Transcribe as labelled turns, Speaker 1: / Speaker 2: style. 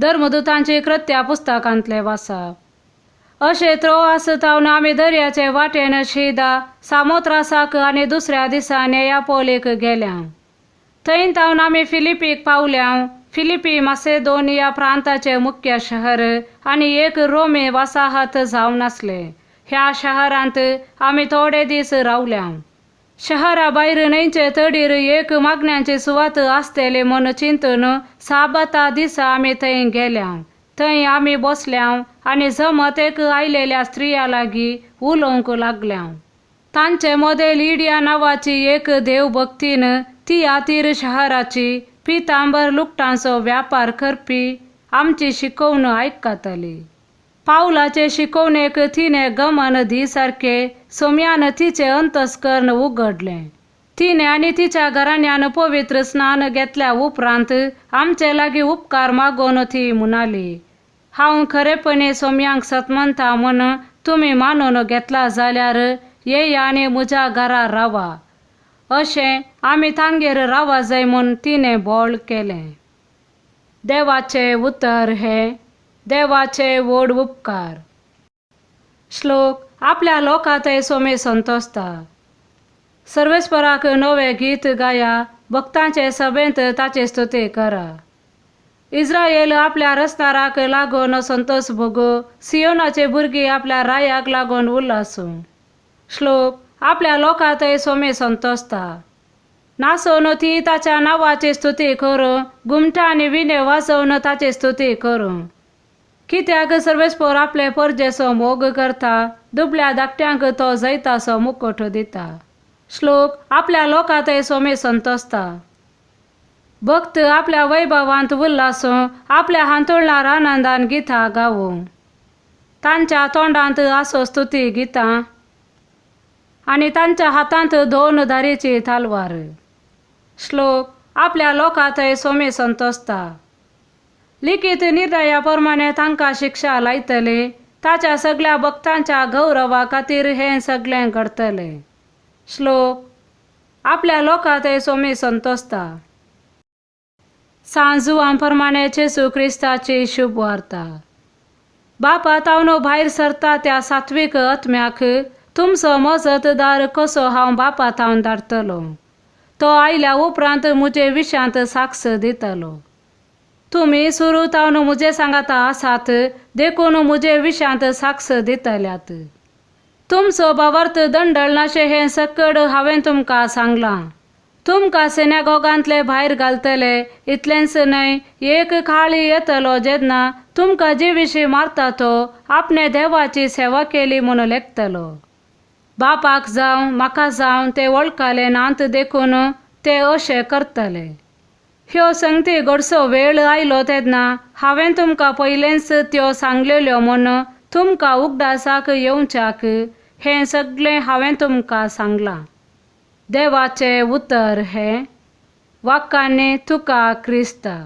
Speaker 1: धर्मदूतांची कृत्या पुस्तकांतले वाचप। अशे त्रवास तावन आमी दर्याचे वाटेन शिदा सामोत्रासाक आनी दुसऱ्या दिसा नेयापोलीक गेल्या। थंय तावन आमी फिलिपीक पावल्या। फिलिपी मासेदोनिया प्रांताचे मुख्य शहर आनी एक रोमी वसाहत जावन आसले। ह्या शहरांत आमी थोडे दीस रावल्या। शहरा भायर न्हंयचे तडीर एक मागण्यांची सुवात आसतली म्हूण चिंतून साबाता दिसा आमी थंय गेल्या। थंय आमी बसल्या आनी जमत एक आयलेल्या स्त्रिया लागीं उलोवंक लागल्या। तांचे मदें लिडिया नांवाची एक देवभक्तीन तियातीर शहराची पितांबर लुगटांचो व्यापार करपी आमची शिकवण आयकताली। पावलाचे शिकवणेक तिने गमन धीसारके सोम्यान तिचे अंतस्करण उगडले। तिने आनी तिच्या घराण्यान पवित्र स्नान घेतल्या उपरांत आमचे लागीं उपकार मागून ती म्हणाली, हांव खरेपणी सोम्यांक सत म्हणटा म्हूण तुमी मानून घेतला जाल्यार येया आनी म्हज्या घरा रावा। अशें आमी तांगेर रावा जाय म्हूण तिने बोळ केलें। देवाचे उतर हे देवाचे व्हड उपकार। श्लोक आपल्या लोकांतय सोमे संतोसता। सर्वेस्पराक नवे गीत गाया, भक्तांचे सभेंत ताचे स्तुती करा। इस्रायेल आपल्या रस्ताराक लागून संतोष भोगो, सियोनाचे भुरगीं आपल्या रायाक लागून उल्हासूं। श्लोक आपल्या लोकांतय सोमे संतोसता। नाचोन ती ताच्या नांवाची स्तुती करूं, घुमटां आनी विणे वाजोवन ताची स्तुती करूं। कित्याक सर्वेस्पर आपले परजेचो मोग करता, दुबळ्या धाकट्यांक तो जैताचो मुकुट दिता। श्लोक आपल्या लोकांतय सोमे संतोसता। भक्त आपल्या वैभवांत उल्हासूं, आपल्या हांतुळणार आनंदान गितां गावूं। तांच्या तोंडांत आसो स्तुती गितां आनी तांच्या हातांत दोन धारेची तालवार। श्लोक आपल्या लोकांतय सोमे संतोसता। लिखीत निर्णया प्रमाणे तांकां शिक्षा लायतले, ताच्या सगळ्या भक्तांच्या गौरवा खातीर हें सगळें घडतले। श्लोक आपल्या लोकांतय सोमे संतोसता। सांजुवां प्रमाणे जेसू क्रिस्ताची शुभ वार्ता। बापा तावन भायर सरता त्या सात्विक आत्म्याक तुमचो मजतदार कसो हांव बापा तावन धाडटलो। तो आयल्या उपरांत म्हजे विशांत साक्ष दितलो। तुमी सुरू तावन म्हजे सांगाता आसात, देखून म्हजे विशांत साक्ष दितल्यात। तुमचो भावार्थ दंडळ नाशे हें सकड हांवें तुमकां सांगलां। तुमकां सिनेगॉगांतले भायर घालतले, इतलेंच न्हय, एक काळ येतलो जेन्ना तुमकां जे विशीं मारता तो आपणे देवाची सेवा केली म्हूण लेखतलो। बापाक जावं म्हाका जावं ते वळखले नात देखून ते अशें करतले। ह्यो संगती घडसो वेळ आयलो तेन्ना हांवें तुमकां पयलेंच त्यो सांगलेल्यो म्हूण तुमकां उगडासाक येवच्याक हें सगळें हांवें तुमकां सांगलां। देवाचे उतर हें वाक्कान्नी तुका क्रिस्ता।